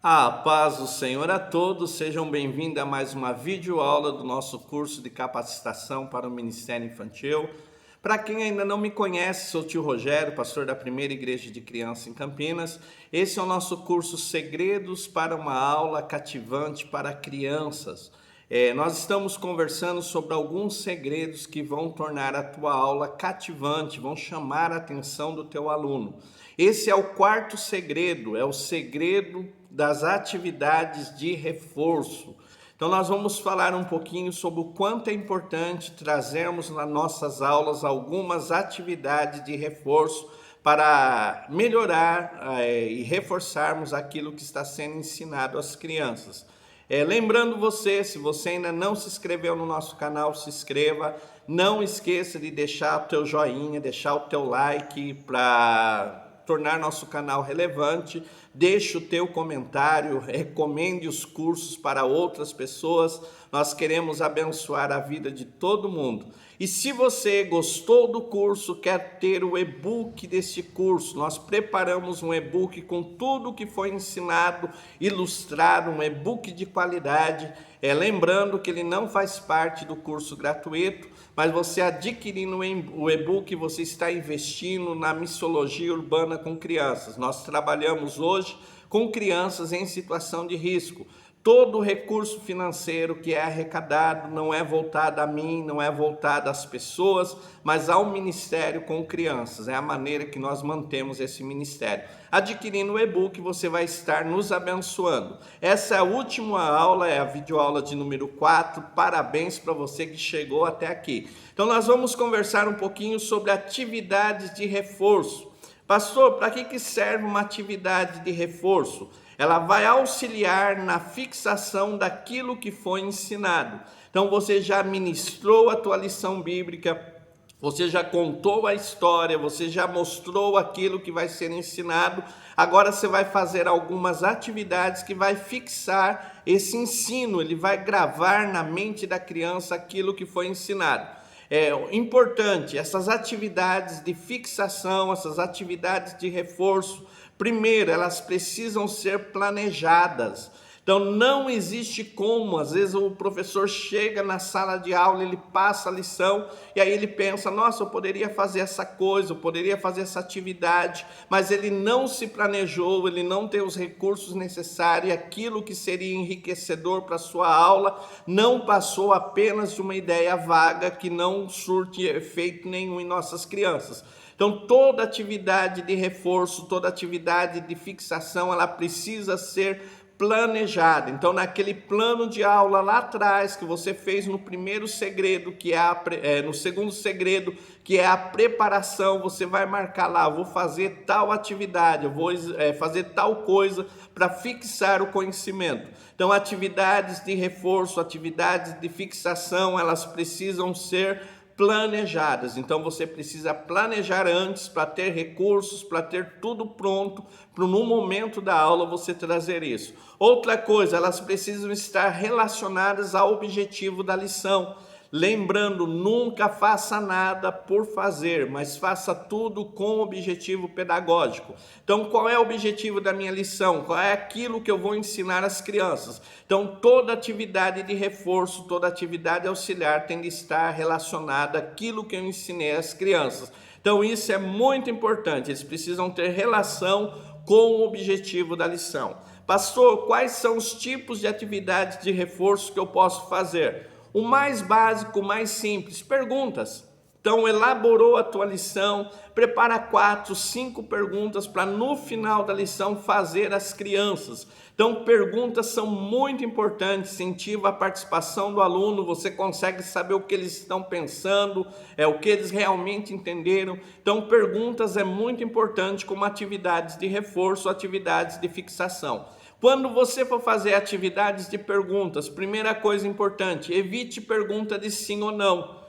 A paz do Senhor a todos, sejam bem-vindos a mais uma videoaula do nosso curso de capacitação para o Ministério Infantil. Para quem ainda não me conhece, sou o tio Rogério, pastor da Primeira Igreja de Criança em Campinas. Esse é o nosso curso Segredos para uma Aula Cativante para Crianças. Nós estamos conversando sobre alguns segredos que vão tornar a tua aula cativante, vão chamar a atenção do teu aluno. Esse é o quarto segredo, é o segredo das atividades de reforço. Então nós vamos falar um pouquinho sobre o quanto é importante trazermos nas nossas aulas algumas atividades de reforço para melhorar e reforçarmos aquilo que está sendo ensinado às crianças. Lembrando você, se você ainda não se inscreveu no nosso canal, se inscreva. Não esqueça de deixar o teu joinha, deixar o teu like para tornar nosso canal relevante. Deixe o teu comentário, recomende os cursos para outras pessoas. Nós queremos abençoar a vida de todo mundo. E se você gostou do curso, quer ter o e-book desse curso, nós preparamos um e-book com tudo o que foi ensinado, ilustrado, um e-book de qualidade. Lembrando que ele não faz parte do curso gratuito, mas você adquirindo o e-book, você está investindo na missiologia urbana com crianças. Nós trabalhamos hoje com crianças em situação de risco. Todo o recurso financeiro que é arrecadado não é voltado a mim, não é voltado às pessoas, mas ao ministério com crianças. É a maneira que nós mantemos esse ministério. Adquirindo o e-book, você vai estar nos abençoando. Essa é a última aula, é a videoaula de número 4. Parabéns para você que chegou até aqui. Então nós vamos conversar um pouquinho sobre atividades de reforço. Pastor, para que serve uma atividade de reforço? Ela vai auxiliar na fixação daquilo que foi ensinado. Então você já ministrou a tua lição bíblica, você já contou a história, você já mostrou aquilo que vai ser ensinado. Agora você vai fazer algumas atividades que vai fixar esse ensino, ele vai gravar na mente da criança aquilo que foi ensinado. É importante, essas atividades de fixação, essas atividades de reforço, primeiro, elas precisam ser planejadas. Então, não existe como, às vezes o professor chega na sala de aula, ele passa a lição e aí ele pensa, nossa, eu poderia fazer essa coisa, eu poderia fazer essa atividade, mas ele não se planejou, ele não tem os recursos necessários, aquilo que seria enriquecedor para a sua aula, não passou apenas de uma ideia vaga que não surte efeito nenhum em nossas crianças. Então, toda atividade de reforço, toda atividade de fixação, ela precisa ser planejada. Então, naquele plano de aula lá atrás que você fez no primeiro segredo, que é no segundo segredo, que é a preparação, você vai marcar lá, vou fazer tal atividade, eu vou fazer tal coisa para fixar o conhecimento. Então, atividades de reforço, atividades de fixação, elas precisam ser planejadas. Então você precisa planejar antes para ter recursos, para ter tudo pronto, para no momento da aula você trazer isso. Outra coisa, elas precisam estar relacionadas ao objetivo da lição. Lembrando, nunca faça nada por fazer, mas faça tudo com objetivo pedagógico. Então, qual é o objetivo da minha lição? Qual é aquilo que eu vou ensinar às crianças? Então, toda atividade de reforço, toda atividade auxiliar tem de estar relacionada àquilo que eu ensinei às crianças. Então, isso é muito importante, eles precisam ter relação com o objetivo da lição. Pastor, quais são os tipos de atividades de reforço que eu posso fazer? O mais básico, o mais simples, perguntas. Então, elaborou a tua lição, prepara 4, 5 perguntas para no final da lição fazer às crianças. Então, perguntas são muito importantes, incentiva a participação do aluno, você consegue saber o que eles estão pensando, o que eles realmente entenderam. Então, perguntas é muito importante como atividades de reforço, atividades de fixação. Quando você for fazer atividades de perguntas, primeira coisa importante, evite pergunta de sim ou não.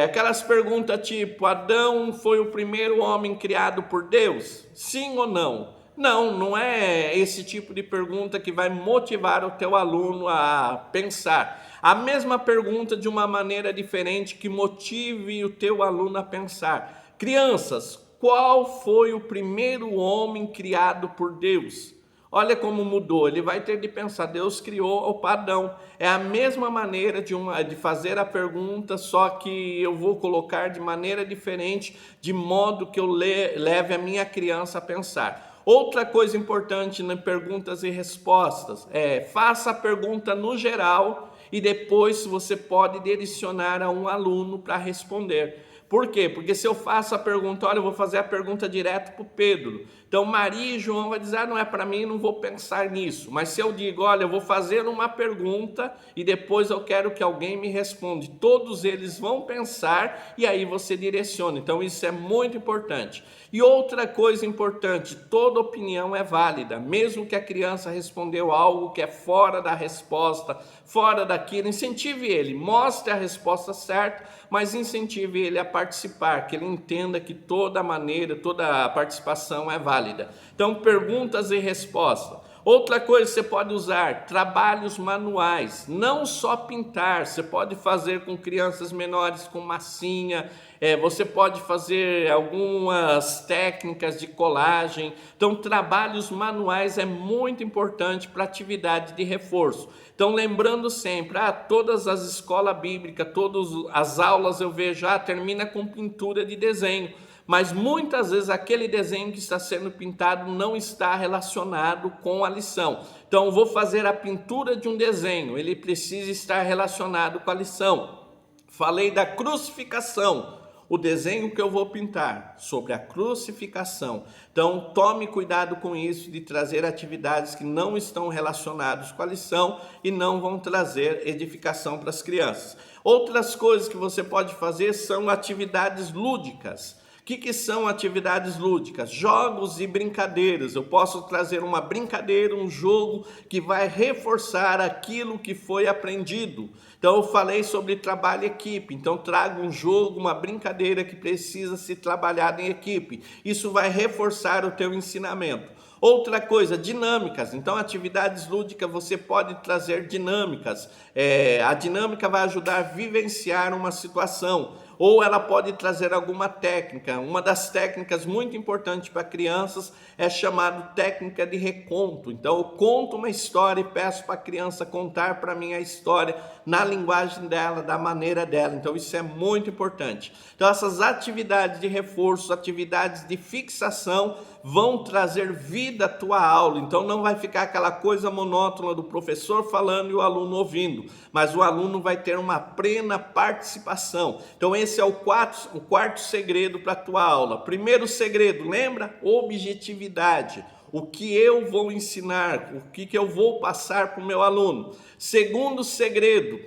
Aquelas perguntas tipo, Adão foi o primeiro homem criado por Deus? Sim ou não? Não, não é esse tipo de pergunta que vai motivar o teu aluno a pensar. A mesma pergunta de uma maneira diferente que motive o teu aluno a pensar. Crianças, qual foi o primeiro homem criado por Deus? Olha como mudou, ele vai ter de pensar, Deus criou o padrão. É a mesma maneira de fazer a pergunta, só que eu vou colocar de maneira diferente, de modo que eu leve a minha criança a pensar. Outra coisa importante nas perguntas e respostas é, faça a pergunta no geral e depois você pode direcionar a um aluno para responder. Por quê? Porque se eu faço a pergunta, olha, eu vou fazer a pergunta direto para o Pedro. Então, Maria e João vai dizer, não é para mim, não vou pensar nisso. Mas se eu digo, olha, eu vou fazer uma pergunta e depois eu quero que alguém me responda. Todos eles vão pensar e aí você direciona. Então, isso é muito importante. E outra coisa importante, toda opinião é válida. Mesmo que a criança respondeu algo que é fora da resposta, fora daquilo, incentive ele, mostre a resposta certa, mas incentive ele a participar, que ele entenda que toda maneira, toda a participação é válida. Então, perguntas e respostas. Outra coisa, você pode usar trabalhos manuais, não só pintar, você pode fazer com crianças menores com massinha, você pode fazer algumas técnicas de colagem. Então, trabalhos manuais é muito importante para atividade de reforço. Então, lembrando sempre, todas as escolas bíblicas, todas as aulas eu vejo, termina com pintura de desenho. Mas muitas vezes aquele desenho que está sendo pintado não está relacionado com a lição. Então, vou fazer a pintura de um desenho, ele precisa estar relacionado com a lição. Falei da crucificação, o desenho que eu vou pintar sobre a crucificação. Então, tome cuidado com isso, de trazer atividades que não estão relacionadas com a lição e não vão trazer edificação para as crianças. Outras coisas que você pode fazer são atividades lúdicas. O que são atividades lúdicas? Jogos e brincadeiras. Eu posso trazer uma brincadeira, um jogo que vai reforçar aquilo que foi aprendido. Então eu falei sobre trabalho em equipe, então trago um jogo, uma brincadeira que precisa ser trabalhada em equipe. Isso vai reforçar o teu ensinamento. Outra coisa, dinâmicas. Então, atividades lúdicas, você pode trazer dinâmicas. A dinâmica vai ajudar a vivenciar uma situação. Ou ela pode trazer alguma técnica. Uma das técnicas muito importantes para crianças é chamada técnica de reconto. Então, eu conto uma história e peço para a criança contar para mim a história na linguagem dela, da maneira dela. Então, isso é muito importante. Então, essas atividades de reforço, atividades de fixação vão trazer vida à tua aula. Então, não vai ficar aquela coisa monótona do professor falando e o aluno ouvindo, mas o aluno vai ter uma plena participação. Então, esse é o quarto segredo para a tua aula. Primeiro segredo, lembra? Objetividade. O que eu vou ensinar, o que eu vou passar para o meu aluno. Segundo segredo,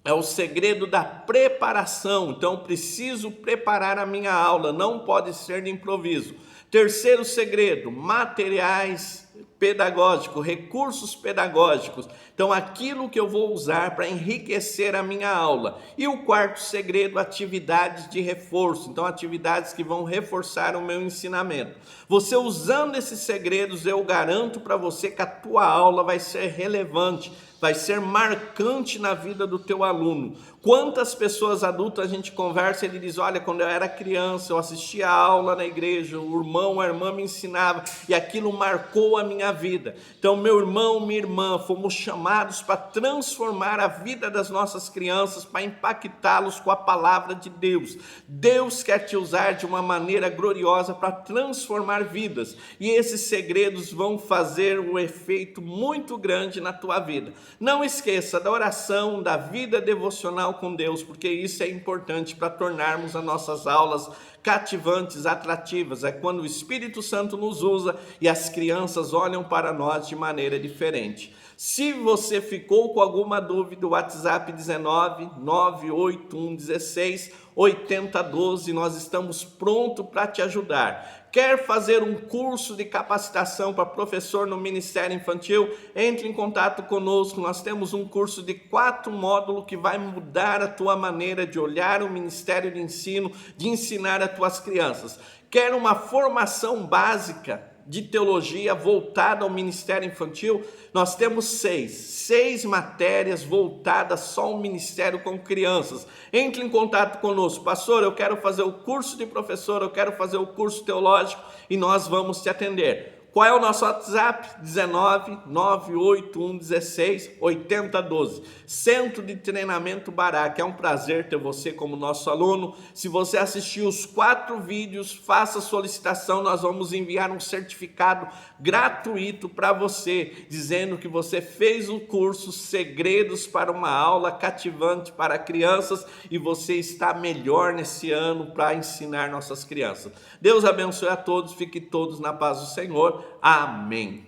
é o segredo da preparação. Então, preciso preparar a minha aula, não pode ser de improviso. Terceiro segredo, materiais pedagógicos, recursos pedagógicos. Então, aquilo que eu vou usar para enriquecer a minha aula. E o quarto segredo, atividades de reforço. Então, atividades que vão reforçar o meu ensinamento. Você usando esses segredos, eu garanto para você que a tua aula vai ser relevante, vai ser marcante na vida do teu aluno. Quantas pessoas adultas a gente conversa e ele diz, olha, quando eu era criança, eu assistia a aula na igreja, o irmão, a irmã me ensinava e aquilo marcou a minha vida. Então, meu irmão, minha irmã, fomos chamados para transformar a vida das nossas crianças, para impactá-los com a palavra de Deus. Deus quer te usar de uma maneira gloriosa para transformar vidas. E esses segredos vão fazer um efeito muito grande na tua vida. Não esqueça da oração, da vida devocional com Deus, porque isso é importante para tornarmos as nossas aulas cativantes, atrativas. É quando o Espírito Santo nos usa e as crianças olham para nós de maneira diferente. Se você ficou com alguma dúvida, o WhatsApp 19 981 16 8012, nós estamos prontos para te ajudar. Quer fazer um curso de capacitação para professor no Ministério Infantil? Entre em contato conosco, nós temos um curso de 4 módulos que vai mudar a tua maneira de olhar o Ministério de Ensino, de ensinar as tuas crianças. Quer uma formação básica de teologia voltada ao Ministério Infantil? Nós temos 6 matérias voltadas só ao Ministério com crianças. Entre em contato conosco. Pastor, eu quero fazer o curso de professor, eu quero fazer o curso teológico e nós vamos te atender. Qual é o nosso WhatsApp? 19 981 16 8012. Centro de Treinamento Baraque. É um prazer ter você como nosso aluno. Se você assistiu os 4 vídeos, faça solicitação. Nós vamos enviar um certificado gratuito para você, dizendo que você fez o curso Segredos para uma Aula Cativante para Crianças e você está melhor nesse ano para ensinar nossas crianças. Deus abençoe a todos. Fiquem todos na paz do Senhor. Amém.